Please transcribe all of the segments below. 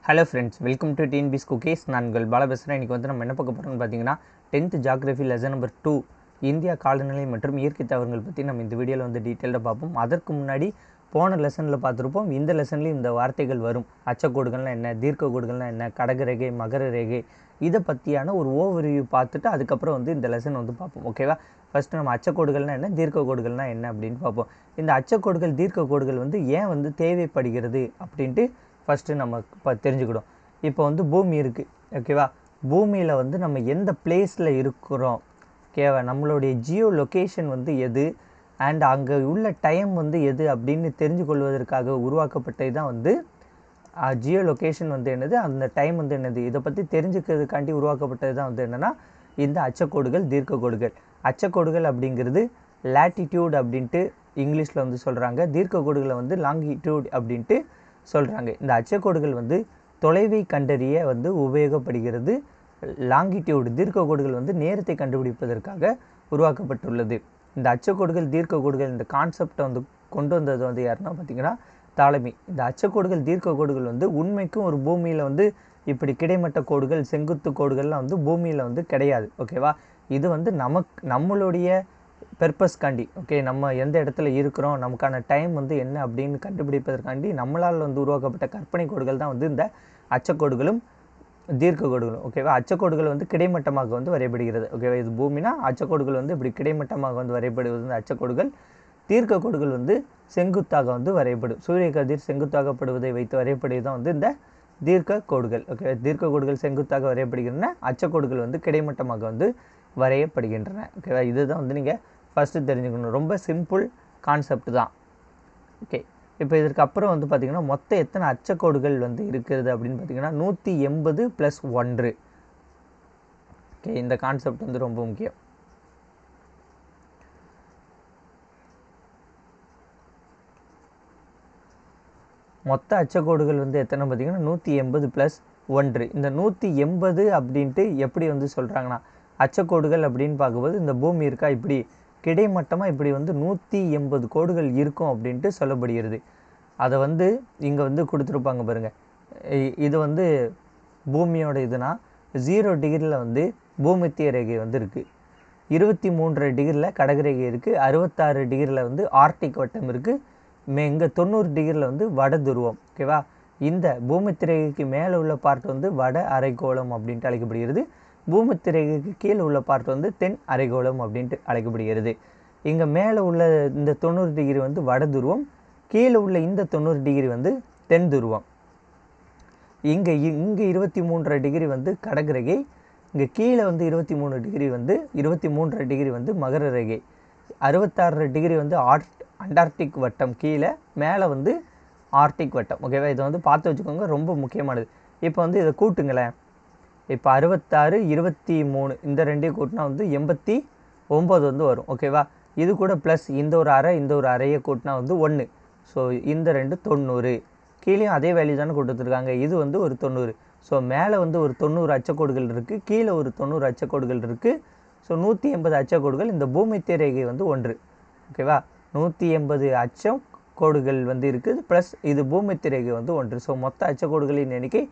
Hello friends, welcome to TNPS cookies. நான் உங்கள் பாலா பேசுகிறேன். இன்றைக்கி வந்து நம்ம என்ன பார்க்க போகிறோம்னு பார்த்தீங்கன்னா 10th geography lesson number 2 India காலநிலை மற்றும் இயற்கை தாவரங்கள் பற்றி நம்ம இந்த வீடியோவில் வந்து டீட்டெயிலாக பார்ப்போம். அதற்கு முன்னாடி போன லெசனில் பார்த்துருப்போம். இந்த லெசன்லேயும் இந்த வார்த்தைகள் வரும். அச்சக்கோடுகள்னால் என்ன, தீர்க்க கோடுகள்னால் என்ன, கடகரேகை, மகர ரேகை, இதை பற்றியான ஒரு ஓவர்வியூ பார்த்துட்டு அதுக்கப்புறம் வந்து இந்த லெசன் வந்து பார்ப்போம். ஓகேவா? ஃபஸ்ட்டு நம்ம அச்சக்கோடுகள்னால் என்ன, தீர்க்க கோடுகள்னால் என்ன அப்படின்னு பார்ப்போம். இந்த அச்சக்கோடுகள், தீர்க்க கோடுகள் வந்து ஏன் வந்து தேவைப்படுகிறது அப்படின்ட்டு ஃபஸ்ட்டு நம்ம தெரிஞ்சுக்கிடும். இப்போ வந்து பூமி இருக்குது, ஓகேவா? பூமியில் வந்து நம்ம எந்த பிளேஸில் இருக்கிறோம், ஓகேவா? நம்மளுடைய ஜியோ லொக்கேஷன் வந்து எது அண்ட் அங்கே உள்ள டைம் வந்து எது அப்படின்னு தெரிஞ்சு கொள்வதற்காக உருவாக்கப்பட்டது தான் வந்து ஜியோ லொக்கேஷன் வந்து என்னது, அந்த டைம் வந்து என்னது, இதை பற்றி தெரிஞ்சுக்கிறதுக்காண்டி உருவாக்கப்பட்டது தான் வந்து என்னென்னா இந்த அச்சக்கோடுகள், தீர்க்க கோடுகள். அச்சக்கோடுகள் அப்படிங்கிறது லேட்டிடியூட் அப்படின்ட்டு இங்கிலீஷில் வந்து சொல்கிறாங்க. தீர்க்க கோடுகளை வந்து லாங்கிடியூட் அப்படின்ட்டு சொல்கிறாங்க. இந்த அச்சக்கோடுகள் வந்து தொலைவை கண்டறிய வந்து உபயோகப்படுகிறது. லாங்கிடியூடு, தீர்க்க கோடுகள் வந்து நேரத்தை கண்டுபிடிப்பதற்காக உருவாக்கப்பட்டுள்ளது. இந்த அச்சக்கோடுகள், தீர்க்க கோடுகள் இந்த கான்செப்டை வந்து கொண்டு வந்தது வந்து யாருன்னா பார்த்தீங்கன்னா தாலமி. இந்த அச்சக்கோடுகள், தீர்க்க கோடுகள் வந்து உண்மைக்கும் ஒரு பூமியில் வந்து இப்படி கிடைமட்ட கோடுகள், செங்குத்து கோடுகள்லாம் வந்து பூமியில் வந்து கிடையாது, ஓகேவா? இது வந்து நம்மளுடைய பெர்பஸ்காண்டி, ஓகே, நம்ம எந்த இடத்துல இருக்கிறோம், நமக்கான டைம் வந்து என்ன அப்படின்னு கண்டுபிடிப்பதற்காண்டி நம்மளால் வந்து உருவாக்கப்பட்ட கற்பனை கோடுகள் தான் வந்து இந்த அச்சக்கோடுகளும் தீர்க்க கோடுகளும், ஓகேவா? அச்சக்கோடுகள் வந்து கிடைமட்டமாக வந்து வரையப்படுகிறது, ஓகேவா? இது பூமினா அச்சக்கோடுகள் வந்து இப்படி கிடைமட்டமாக வந்து வரையப்படுவது வந்து அச்சக்கோடுகள். தீர்க்க கோடுகள் வந்து செங்குத்தாக வந்து வரையப்படும். சூரிய கதிர் செங்குத்தாகப்படுவதை வைத்து வரையப்படுவது தான் வந்து இந்த தீர்க்க கோடுகள், ஓகே? தீர்க்க கோடுகள் செங்குத்தாக வரையப்படுகின்றன, அச்சக்கோடுகள் வந்து கிடைமட்டமாக வந்து வரையப்படுகின்றன, ஓகேவா? இதுதான் வந்து நீங்கள் ஃபஸ்ட்டு தெரிஞ்சுக்கணும். ரொம்ப சிம்பிள் கான்செப்ட் தான், ஓகே? இப்போ இதற்கு அப்புறம் வந்து பார்த்திங்கன்னா மொத்தம் எத்தனை அச்சக்கோடுகள் வந்து இருக்கிறது அப்படின்னு பார்த்தீங்கன்னா 180 + 1, ஓகே? இந்த கான்செப்ட் வந்து ரொம்ப முக்கியம். மொத்த அச்சக்கோடுகள் வந்து எத்தனை பார்த்தீங்கன்னா 180 + 1. இந்த 180 அப்படின்ட்டு எப்படி வந்து சொல்கிறாங்கன்னா, அச்சக்கோடுகள் அப்படின்னு பார்க்கும்போது இந்த பூமி இருக்கா, இப்படி கிடைமட்டமாக இப்படி வந்து 180 கோடுகள் இருக்கும் அப்படின்ட்டு சொல்லப்படுகிறது. அதை வந்து இங்கே வந்து கொடுத்துருப்பாங்க பாருங்கள். இது வந்து பூமியோட இதுனா 0 டிகிரியில் வந்து பூமத்திய ரேகை வந்து இருக்குது, 23 டிகிரியில் கடகரேகை இருக்குது, 66 டிகிரியில் வந்து ஆர்டிக் வட்டம் இருக்குது, இங்கே 90 டிகிரியில் வந்து வட துருவம், ஓகேவா? இந்த பூமத்திய ரேகைக்கு மேலே உள்ள பார்ட் வந்து வட அரைக்கோளம் அப்படின்ட்டு அழைக்கப்படுகிறது. பூமத்திய ரேகைக்கு கீழே உள்ள பார்ட் வந்து தென் அரைக்கோளம் அப்படின்ட்டு அழைக்கப்படுகிறது. இங்கே மேலே உள்ள இந்த 90 டிகிரி வந்து வட துருவம், கீழே உள்ள இந்த 90 டிகிரி வந்து தென் துருவம். இங்கே 23 டிகிரி வந்து கடகரேகை, இங்கே கீழே வந்து 23 டிகிரி வந்து மகர ரேகை, 66 டிகிரி வந்து அண்டார்டிக் வட்டம் கீழே, மேலே வந்து ஆர்டிக் வட்டம், ஓகேவா? இதை வந்து பார்த்து வச்சுக்கோங்க, ரொம்ப முக்கியமானது. இப்போ வந்து இதை கூட்டுங்களேன். இப்போ 66, 23 இந்த ரெண்டையும் கூட்டினா வந்து 89 வந்து வரும், ஓகேவா? இது கூட ப்ளஸ் இந்த ஒரு அரை, இந்த ஒரு அரையை கூட்டினா வந்து 1. ஸோ இந்த 2 90, கீழேயும் அதே வேல்யூ தானே கொடுத்துருக்காங்க, இது வந்து ஒரு 90. ஸோ மேலே வந்து ஒரு 90 அச்சக்கோடுகள் இருக்குது, கீழே ஒரு 90 அச்சக்கோடுகள் இருக்குது. ஸோ 180 அச்சக்கோடுகள். இந்த பூமத்திய ரேகை வந்து 1, ஓகேவா? 180 அச்சம் கோடுகள் வந்து இருக்குது, ப்ளஸ் இது பூமத்திய ரேகை வந்து 1. ஸோ மொத்த அச்சக்கோடுகளின் எண்ணிக்கை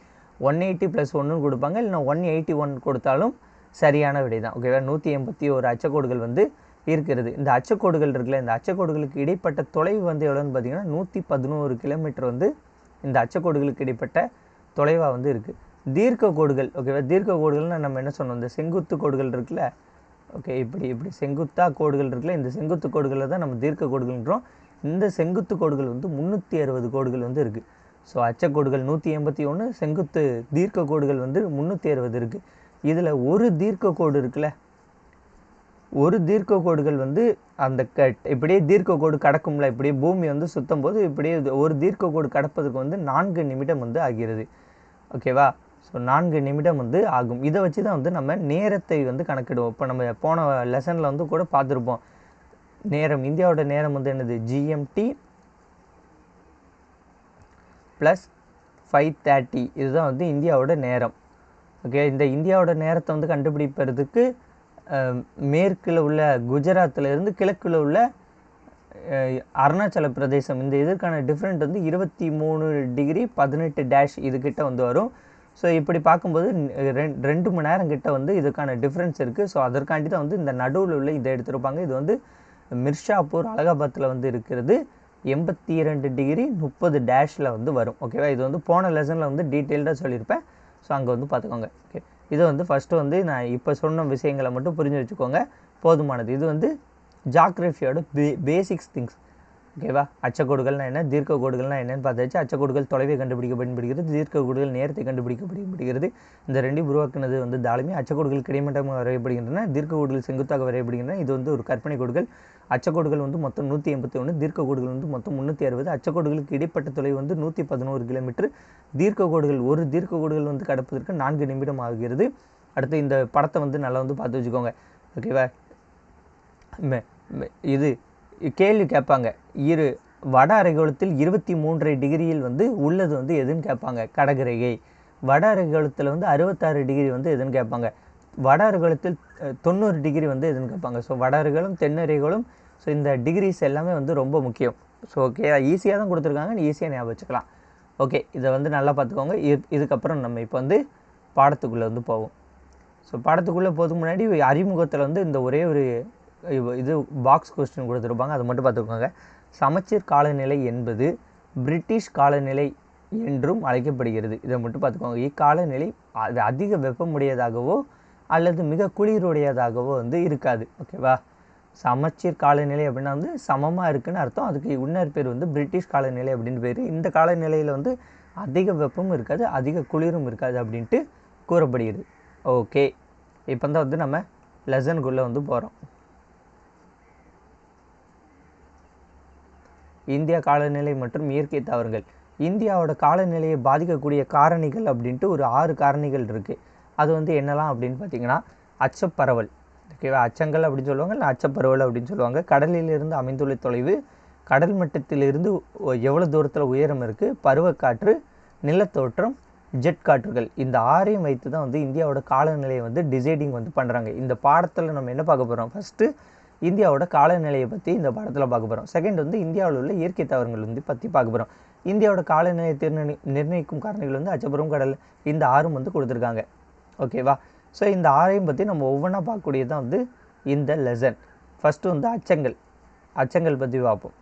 180 + 1 கொடுப்பாங்க, இல்லைனா 181 கொடுத்தாலும் சரியான விடை தான், ஓகேவா? 181 அச்சக்கோடுகள் வந்து இருக்கிறது. இந்த அச்சக்கோடுகள் இருக்குல்ல, இந்த அச்சக்கோடுகளுக்கு இடைப்பட்ட தொலைவு வந்து எவ்வளோன்னு பார்த்தீங்கன்னா 111 கிலோமீட்டர் வந்து இந்த அச்சக்கோடுகளுக்கு இடைப்பட்ட தொலைவாக வந்து இருக்குது. தீர்க்க கோடுகள், ஓகேவா? தீர்க்க கோடுகள்னால் நம்ம என்ன சொன்னோம், இந்த செங்குத்து கோடுகள் இருக்குல்ல, ஓகே, இப்படி செங்குத்தாக கோடுகள் இருக்குல்ல, இந்த செங்குத்து கோடுகளில் தான் நம்ம தீர்க்க கோடுகள்ன்றோம். இந்த செங்குத்து கோடுகள் வந்து 360 கோடுகள் வந்து இருக்குது. ஸோ அச்சக்கோடுகள் 181, செங்குத்து தீர்க்க கோடுகள் வந்து 360 இருக்குது. இதில் ஒரு தீர்க்க கோடு இருக்குல்ல, ஒரு தீர்க்க கோடுகள் வந்து அந்த இப்படியே தீர்க்க கோடு கடக்கும்ல, இப்படியே பூமி வந்து சுற்றும் போது இப்படியே ஒரு தீர்க்க கோடு கடப்பதற்கு வந்து 4 நிமிடம் வந்து ஆகிறது, ஓகேவா? ஸோ 4 நிமிடம் வந்து ஆகும். இதை வச்சு தான் வந்து நம்ம நேரத்தை வந்து கணக்கிடுவோம். இப்போ நம்ம போன லெசனில் வந்து கூட பார்த்துருப்போம், நேரம், இந்தியாவோட நேரம் வந்து என்னது, GMT + 5:30, இதுதான் வந்து இந்தியாவோட நேரம், ஓகே? இந்த இந்தியாவோட நேரத்தை வந்து கண்டுபிடிப்பதற்கு மேற்கில் உள்ள குஜராத்தில் இருந்து கிழக்கில் உள்ள அருணாச்சல பிரதேசம் இந்த இதற்கான டிஃப்ரெண்ட் வந்து 23°18' இதுக்கிட்ட வந்து வரும். ஸோ இப்படி பார்க்கும்போது 2 மணி நேரம் கிட்ட வந்து இதுக்கான டிஃப்ரென்ஸ் இருக்குது. ஸோ அதற்காண்டி தான் வந்து இந்த நடுவில் உள்ள இதை எடுத்திருப்பாங்க. இது வந்து மிர்ஷாப்பூர் அலகாபாத்தில் வந்து இருக்கிறது. 82°30' வந்து வரும். ஓகேவா, இது வந்து போன லெசனில் வந்து டீட்டெயில்டாக சொல்லியிருப்பேன். ஸோ அங்கே வந்து பார்த்துக்கோங்க. ஓகே, இதை வந்து ஃபஸ்ட்டு வந்து நான் இப்போ சொன்ன விஷயங்களை மட்டும் புரிஞ்சு வச்சுக்கோங்க, போதுமானது. இது வந்து ஜாக்ரஃபியோட பேசிக்ஸ் திங்ஸ். ஓகேவா, அச்சக்கோடுகள்னா என்ன, தீர்க்க கோடுகள்னா என்னன்னு பார்த்தாச்சு. அச்சக்கோடுகள் தொலைவை கண்டுபிடிக்க பயன்படுகிறது, தீர்க்க கோடுகள் நேரத்தை கண்டுபிடிக்க பயன்படுகிறது. இந்த ரெண்டையும் உருவாக்குனது வந்து தாலமி. அச்சக்கோடுகள் கிடைமட்டமாக வரையப்படுகின்றன, தீர்க்க கோடுகள் செங்குத்தாக வரையப்படுகின்றன. இது வந்து ஒரு கற்பனை கோடுகள். அச்சக்கோடுகள் வந்து மொத்தம் 181, தீர்க்க கோடுகள் வந்து மொத்தம் 360. அச்சக்கோடுகளுக்கு இடைப்பட்ட தொலைவு வந்து 111 கிலோமீட்டர். தீர்க்க கோடுகள் ஒரு தீர்க்க கோடுகள் வந்து கடப்பதற்கு 4 நிமிடம் ஆகிறது. அடுத்து இந்த படத்தை வந்து நல்லா வந்து பார்த்து வச்சுக்கோங்க. ஓகேவா, இது கேள்வி கேட்பாங்க, வட அரைக்கோளத்தில் 23°யில் வந்து உள்ளது வந்து எதுன்னு கேட்பாங்க, கடகரேகை. வட அரைக்கோளத்தில் வந்து 66° வந்து எதுன்னு கேட்பாங்க. வட அரைக்கோளத்தில் 90° வந்து எதுன்னு கேட்பாங்க. ஸோ வட அரைக்கோளம் தென் அரைக்கோளம். ஸோ இந்த டிகிரிஸ் எல்லாமே வந்து ரொம்ப முக்கியம். ஸோ ஓகே, ஈஸியாக தான் கொடுத்துருக்காங்க, ஈஸியாக ஞாபகம் வச்சுக்கலாம். ஓகே, இதை வந்து நல்லா பார்த்துக்கோங்க. இதுக்கப்புறம் நம்ம இப்போ வந்து பாடத்துக்குள்ளே வந்து போவோம். ஸோ பாடத்துக்குள்ளே போகிறதுக்கு முன்னாடி அறிமுகத்தில் வந்து இந்த ஒரே ஒரு இது பாக்ஸ் கொஸ்டின் கொடுத்துருப்பாங்க, அதை மட்டும் பார்த்துக்கோங்க. சமச்சீர் காலநிலை என்பது பிரிட்டிஷ் காலநிலை என்றும் அழைக்கப்படுகிறது. இதை மட்டும் பார்த்துக்கோங்க. இக்காலநிலை அது அதிக வெப்பமுடையதாகவோ அல்லது மிக குளிருடையதாகவோ வந்து இருக்காது. ஓகேவா, சமச்சீர் காலநிலை அப்படின்னா வந்து சமமாக இருக்குன்னு அர்த்தம். அதுக்கு இன்னொரு பேர் வந்து பிரிட்டிஷ் காலநிலை அப்படின்னு பேர். இந்த காலநிலையில் வந்து அதிக வெப்பமும் இருக்காது, அதிக குளிரும் இருக்காது அப்படின்ட்டு கூறப்படுகிறது. ஓகே, இப்போ தான் வந்து நம்ம லெசனுக்குள்ளே வந்து போகிறோம். இந்தியா காலநிலை மற்றும் இயற்கை தாவரங்கள். இந்தியாவோட காலநிலையை பாதிக்கக்கூடிய காரணிகள் அப்படின்ட்டு ஒரு 6 காரணிகள் இருக்குது. அது வந்து என்னலாம் அப்படின்னு பார்த்தீங்கன்னா, அச்சப்பரவல். ஓகேவா, அச்சங்கள் அப்படின்னு சொல்லுவாங்க, இல்லை அச்சப்பரவல் அப்படின்னு சொல்லுவாங்க. கடலிலிருந்து அமைந்துள்ள தொலைவு, கடல் மட்டத்திலிருந்து எவ்வளோ தூரத்தில் உயரம் இருக்குது, பருவக்காற்று, நிலத்தோற்றம், ஜெட் காற்றுகள். இந்த 6ஐயும் வைத்து தான் வந்து இந்தியாவோட காலநிலையை வந்து டிசைடிங் வந்து பண்ணுறாங்க. இந்த பாடத்தில் நம்ம என்ன பார்க்க போகிறோம், ஃபஸ்ட்டு இந்தியாவோட காலநிலையை பற்றி இந்த பாடத்தில் பார்க்க போகிறோம். செகண்ட் வந்து இந்தியாவில் உள்ள இயற்கை தாவரங்கள் வந்து பற்றி பார்க்க போகிறோம். இந்தியாவோட காலநிலையை நிர்ணயிக்கும் காரணிகள் வந்து அச்சப்பருவம், கடல், இந்த 6ம் வந்து கொடுத்துருக்காங்க. ஓகேவா, ஸோ இந்த 6ஐயும் பற்றி நம்ம ஒவ்வொன்றா பார்க்கக்கூடியது தான் வந்து இந்த லெசன். ஃபஸ்ட்டு வந்து அச்சங்கள் பற்றி பார்ப்போம்.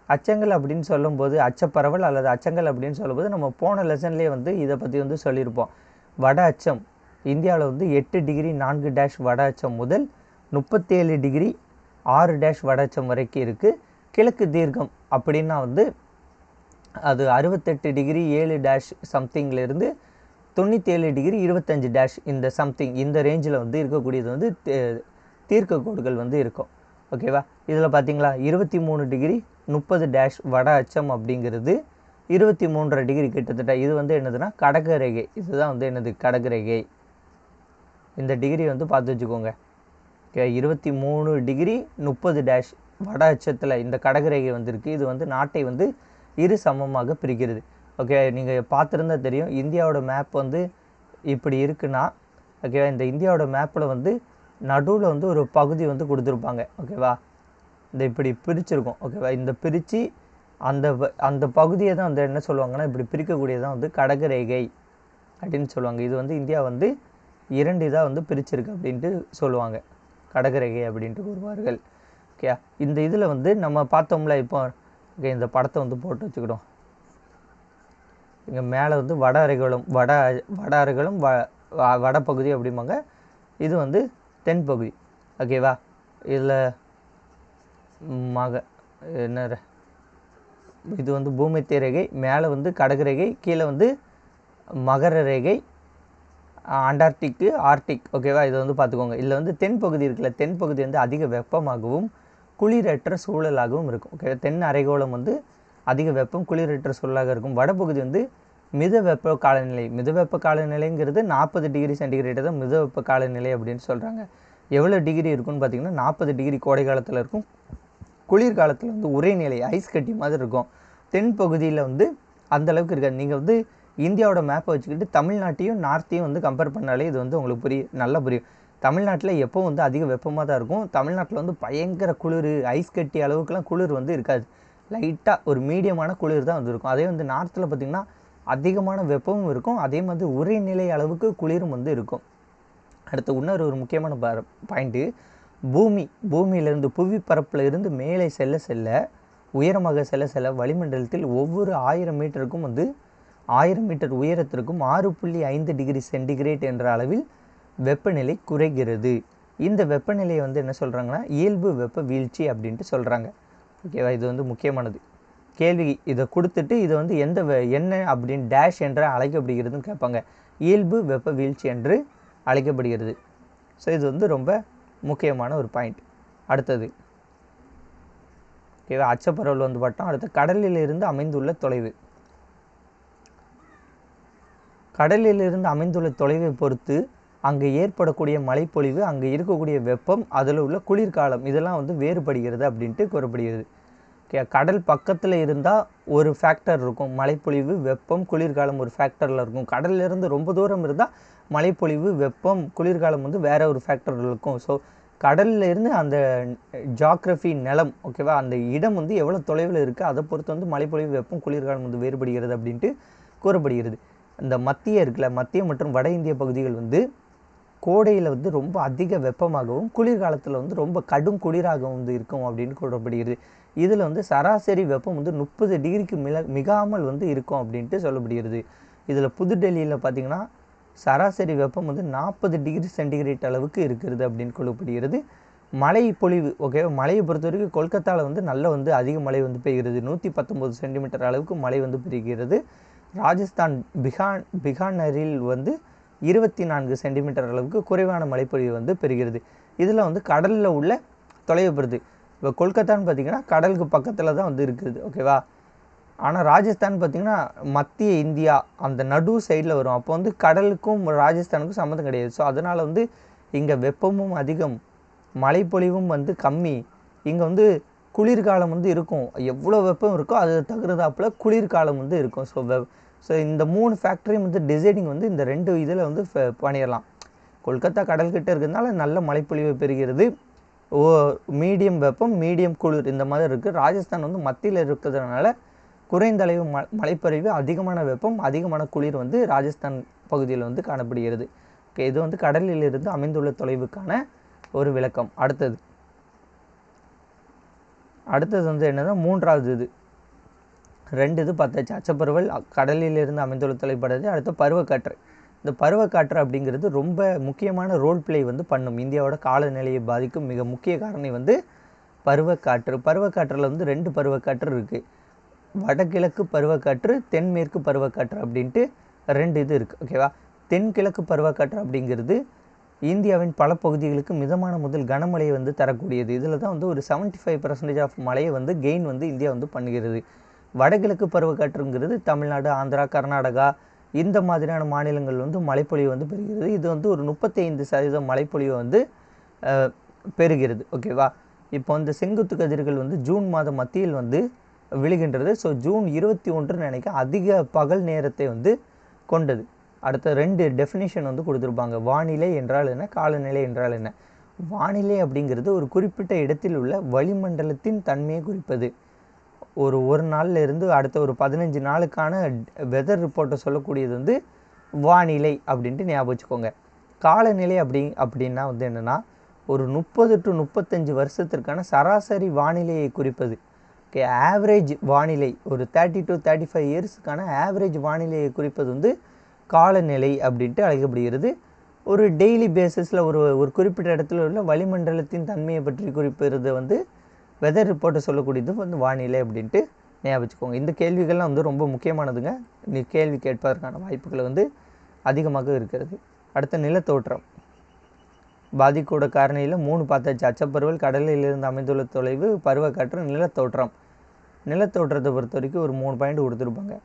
அச்சங்கள் அப்படின்னு சொல்லும்போது, அச்சப்பரவல் அல்லது அச்சங்கள் அப்படின்னு சொல்லும்போது நம்ம போன லெசன்லேயே வந்து இதை பற்றி வந்து சொல்லியிருப்போம். வட அச்சம் இந்தியாவில் வந்து 8°4' வட அச்சம் முதல் 37°6' வட அச்சம் வரைக்கும் இருக்குது. கிழக்கு தீர்க்கம் அப்படின்னா வந்து அது 68°7' சம்திங்லேருந்து 97°25' இந்த சம்திங் இந்த ரேஞ்சில் வந்து இருக்கக்கூடியது வந்து தீர்க்க கோடுகள் வந்து இருக்கும். ஓகேவா, இதில் பார்த்தீங்களா 23°30' வட அச்சம் அப்படிங்கிறது 23.5 கிட்டத்தட்ட. இது வந்து என்னதுன்னா கடகரேகை. இதுதான் வந்து என்னது, கடகரேகை. இந்த டிகிரி வந்து பார்த்து வச்சுக்கோங்க. ஓகே, 23°30' வட அச்சத்தில் இந்த கடகரேகை வந்துருக்கு. இது வந்து நாட்டை வந்து இரு சமமாக பிரிக்கிறது. ஓகே, நீங்கள் பார்த்துருந்தா தெரியும், இந்தியாவோட மேப் வந்து இப்படி இருக்குன்னா, ஓகேவா, இந்த இந்தியாவோட மேப்பில் வந்து நடுவில் வந்து ஒரு பகுதி வந்து கொடுத்துருப்பாங்க. ஓகேவா, இந்த இப்படி பிரிச்சிருக்கும். ஓகேவா, இந்த பிரித்து அந்த பகுதியை தான் வந்து என்ன சொல்லுவாங்கன்னா, இப்படி பிரிக்கக்கூடியதான் வந்து கடகரேகை அப்படின்னு சொல்லுவாங்க. இது வந்து இந்தியா வந்து 2 இதாக வந்து பிரிச்சிருக்கு அப்படின்ட்டு சொல்லுவாங்க, கடகரேகை அப்படின்ட்டு கூறுவார்கள். ஓகே, இந்த இதில் வந்து நம்ம பார்த்தோம்ல இப்போ. ஓகே, இந்த படத்தை வந்து போட்டு வச்சுக்கிட்டோம். இங்கே மேலே வந்து வட அரைக்கோளம் வடப்பகுதி அப்படிம்பாங்க. இது வந்து தென்பகுதி. ஓகேவா, இதில் என்ன இது வந்து பூமத்திய ரேகை, மேலே வந்து கடகரேகை, கீழே வந்து மகர ரேகை, அண்டார்டிக்கு, ஆர்டிக். ஓகேவா, இதை வந்து பார்த்துக்கோங்க. இதில் வந்து தென்பகுதி இருக்குல்ல, தென்பகுதி வந்து அதிக வெப்பமாகவும் குளிரற்ற சூழலாகவும் இருக்கும். ஓகே, தென் அரைக்கோளம் வந்து அதிக வெப்பம் குளிரற்ற சூழலாக இருக்கும். வடப்பகுதி வந்து மித வெப்ப காலநிலை. மித வெப்ப காலநிலைங்கிறது 40°C தான் மித வெப்ப காலநிலை அப்படின்னு சொல்கிறாங்க. எவ்வளோ டிகிரி இருக்குன்னு பார்த்தீங்கன்னா 40° கோடை காலத்தில் இருக்கும். குளிர்காலத்தில் வந்து உரைநிலை ஐஸ் கட்டி மாதிரி இருக்கும். தென்பகுதியில் வந்து அந்தளவுக்கு இருக்காது. நீங்கள் வந்து இந்தியாவோட மேப்பை வச்சுக்கிட்டு தமிழ்நாட்டையும் நார்த்தையும் வந்து கம்பேர் பண்ணாலே இது வந்து உங்களுக்கு நல்லா புரியும். தமிழ்நாட்டில் எப்போ வந்து அதிக வெப்பமாக தான் இருக்கும். தமிழ்நாட்டில் வந்து பயங்கர குளிர், ஐஸ் கட்டி அளவுக்குலாம் குளிர் வந்து இருக்காது. லைட்டாக ஒரு மீடியமான குளிர் தான் வந்து இருக்கும். அதே வந்து நார்த்தில் பார்த்திங்கன்னா அதிகமான வெப்பமும் இருக்கும், அதே மாதிரி உறைநிலை அளவுக்கு குளிரும் வந்து இருக்கும். அடுத்து இன்னொரு ஒரு முக்கியமான பாயிண்ட்டு, பூமியிலிருந்து புவி பரப்பில் இருந்து மேலே செல்ல செல்ல உயரமாக செல்ல செல்ல வளிமண்டலத்தில் ஒவ்வொரு 1000 மீட்டருக்கும் வந்து 1000 மீட்டர் உயரத்திற்கும் 6.5 டிகிரி சென்டிகிரேட் என்ற அளவில் வெப்பநிலை குறைகிறது. இந்த வெப்பநிலையை வந்து என்ன சொல்கிறாங்கன்னா இயல்பு வெப்ப வீழ்ச்சி அப்படின்ட்டு சொல்கிறாங்க. ஓகேவா, இது வந்து முக்கியமானது. கேள்வி இதை கொடுத்துட்டு இதை வந்து என்ன அப்படின்னு டேஷ் என்ற அழைக்கப்படுகிறதுன்னு கேட்பாங்க. இயல்பு வெப்ப வீழ்ச்சி என்று அழைக்கப்படுகிறது. ஸோ இது வந்து ரொம்ப முக்கியமான ஒரு பாயிண்ட். அடுத்தது ஓகேவா, அச்சப்பரவல் வந்து பார்த்தோம். அடுத்து கடலிலிருந்து அமைந்துள்ள தொலைவு. கடலிலிருந்து அமைந்துள்ள தொலைவை பொறுத்து அங்கே ஏற்படக்கூடிய மழைப்பொழிவு, அங்கே இருக்கக்கூடிய வெப்பம், அதில் உள்ள குளிர்காலம் இதெல்லாம் வந்து வேறுபடுகிறது அப்படின்ட்டு கூறப்படுகிறது. கடல் பக்கத்தில் இருந்தால் ஒரு ஃபேக்டர் இருக்கும், மழைப்பொழிவு, வெப்பம், குளிர்காலம் ஒரு ஃபேக்டரில் இருக்கும். கடல்லிருந்து ரொம்ப தூரம் இருந்தால் மழைப்பொழிவு, வெப்பம், குளிர்காலம் வந்து வேற ஒரு ஃபேக்டரில் இருக்கும். ஸோ கடலில் இருந்து அந்த ஜாக்ரஃபி நிலம், ஓகேவா, அந்த இடம் வந்து எவ்வளோ தொலைவில் இருக்குது அதை பொறுத்து வந்து மழைப்பொழிவு, வெப்பம், குளிர்காலம் வந்து வேறுபடுகிறது அப்படின்ட்டு கூறப்படுகிறது. இந்த மத்திய மற்றும் வட இந்திய பகுதிகள் வந்து கோடையில் வந்து ரொம்ப அதிக வெப்பமாகவும் குளிர்காலத்தில் வந்து ரொம்ப கடும் குளிராகவும் வந்து இருக்கும் அப்படின்னு கூறப்படுகிறது. இதில் வந்து சராசரி வெப்பம் வந்து 30 டிகிரிக்கு மிகாமல் வந்து இருக்கும் அப்படின்ட்டு சொல்லப்படுகிறது. இதில் புதுடெல்லியில் பார்த்திங்கன்னா சராசரி வெப்பம் வந்து 40 டிகிரி சென்டிகிரேட் அளவுக்கு இருக்கிறது அப்படின்னு சொல்லப்படுகிறது. மழை பொழிவு, ஓகே, மழையை பொறுத்த வரைக்கும் கொல்கத்தாவில் வந்து வந்து அதிக மழை வந்து பெய்கிறது. 119 சென்டிமீட்டர் அளவுக்கு மழை வந்து பெய்கிறது. ராஜஸ்தான் பிகானரில் வந்து 24 சென்டிமீட்டர் அளவுக்கு குறைவான மழைப்பொழிவு வந்து பெறுகிறது. இதில் வந்து கடலில் உள்ள தொலைவை பொறுத்து, இப்போ கொல்கத்தான்னு பார்த்திங்கன்னா கடலுக்கு பக்கத்தில் தான் வந்து இருக்குது, ஓகேவா. ஆனால் ராஜஸ்தான் பார்த்திங்கன்னா மத்திய இந்தியா அந்த நடு சைடில் வரும். அப்போ வந்து கடலுக்கும் ராஜஸ்தானுக்கும் சம்மந்தம் கிடையாது. ஸோ அதனால் வந்து இங்கே வெப்பமும் அதிகம், மழைப்பொழிவும் வந்து கம்மி. இங்கே வந்து குளிர்காலம் வந்து இருக்கும், எவ்வளோ வெப்பம் இருக்கோ அது தகுந்தாப்பில் குளிர்காலம் வந்து இருக்கும். ஸோ இந்த 3 ஃபேக்டரியும் வந்து டிசைடிங் வந்து இந்த 2 இதில் வந்து பண்ணிடலாம். கொல்கத்தா கடல்கிட்ட இருக்கிறதுனால நல்ல மழைப்பொழிவை பெறுகிறது, மீடியம் வெப்பம், மீடியம் குளிர் இந்த மாதிரி இருக்குது. ராஜஸ்தான் வந்து மத்தியில் இருக்கிறதுனால குறைந்த அளவு மழைப்பொழிவு, அதிகமான வெப்பம், அதிகமான குளிர் வந்து ராஜஸ்தான் பகுதியில் வந்து காணப்படுகிறது. ஓகே, இது வந்து கடலில் இருந்து அமைந்துள்ள தொலைவுக்கான ஒரு விளக்கம். அடுத்தது வந்து என்னன்னா மூன்றாவது இது 2 இது பார்த்தாச்சு. அச்சப்பரவல், கடலிலிருந்து அமைந்துள்ள தொலைப்படுறது. அடுத்து பருவக்காற்று. இந்த பருவக்காற்று அப்படிங்கிறது ரொம்ப முக்கியமான ரோல் பிளே வந்து பண்ணும். இந்தியாவோட காலநிலையை பாதிக்கும் மிக முக்கிய காரணி வந்து பருவக்காற்று. பருவக்காற்றில் வந்து 2 பருவக்காற்று இருக்குது. வடகிழக்கு பருவக்காற்று, தென்மேற்கு பருவக்காற்று அப்படின்ட்டு 2 இது இருக்குது, ஓகேவா. தென்கிழக்கு பருவக்காற்று அப்படிங்கிறது இந்தியாவின் பல பகுதிகளுக்கு மிதமான முதல் கனமழையை வந்து தரக்கூடியது. இதில் தான் வந்து ஒரு 75% ஆஃப் மழையை வந்து கெயின் வந்து இந்தியா வந்து பண்ணுகிறது. வடகிழக்கு பருவக்காற்றுங்கிறது தமிழ்நாடு, ஆந்திரா, கர்நாடகா இந்த மாதிரியான மாநிலங்கள் வந்து மழைப்பொழிவு வந்து பெறுகிறது. இது வந்து ஒரு 35% மழைப்பொழிவை வந்து பெறுகிறது, ஓகேவா. இப்போ வந்து செங்குத்து கதிர்கள் வந்து ஜூன் மாதம் மத்தியில் வந்து விழுகின்றது. ஸோ ஜூன் 21 நினைக்க அதிக பகல் நேரத்தை வந்து கொண்டது. அடுத்த 2 டெஃபினிஷன் வந்து கொடுத்துருப்பாங்க. வானிலை என்றால் என்ன, காலநிலை என்றால் என்ன. வானிலை அப்படிங்கிறது ஒரு குறிப்பிட்ட இடத்தில் உள்ள வளிமண்டலத்தின் தன்மையை குறிப்பது. ஒரு நாளில் இருந்து அடுத்த ஒரு 15 நாளுக்கான வெதர் ரிப்போர்ட்டை சொல்லக்கூடியது வந்து வானிலை அப்படின்ட்டு ஞாபகம் வச்சுக்கோங்க. காலநிலை அப்படின்னா வந்து என்னென்னா ஒரு 30 to 35 வருஷத்திற்கான சராசரி வானிலையை குறிப்பது. ஓகே, ஆவரேஜ் வானிலை ஒரு 30 to 35 இயர்ஸுக்கான ஆவரேஜ் வானிலையை குறிப்பது வந்து காலநிலை அப்படின்ட்டு அழைக்கப்படுகிறது. ஒரு டெய்லி பேசிஸில் ஒரு குறிப்பிட்ட இடத்துல உள்ள வளிமண்டலத்தின் தன்மையை பற்றி குறிப்பிடுறது வந்து வெதர் ரிப்போர்ட்டை சொல்லக்கூடியது வந்து வானிலை அப்படின்ட்டு ஞாபகம் வச்சுக்கோங்க. இந்த கேள்விகள்லாம் வந்து ரொம்ப முக்கியமானதுங்க. கேள்வி கேட்பதற்கான வாய்ப்புகள் வந்து அதிகமாக இருக்கிறது. அடுத்த நிலத்தோற்றம் பாதிக்கூட காரணியில் 3 பார்த்தாச்சு. அச்சப்பருவல், கடலில் இருந்து அமைந்துள்ள தொலைவு, பருவக்காற்று, நிலத்தோற்றம். நிலத்தோற்றத்தை பொறுத்த வரைக்கும் ஒரு 3 பாயிண்ட் கொடுத்துருப்பாங்க.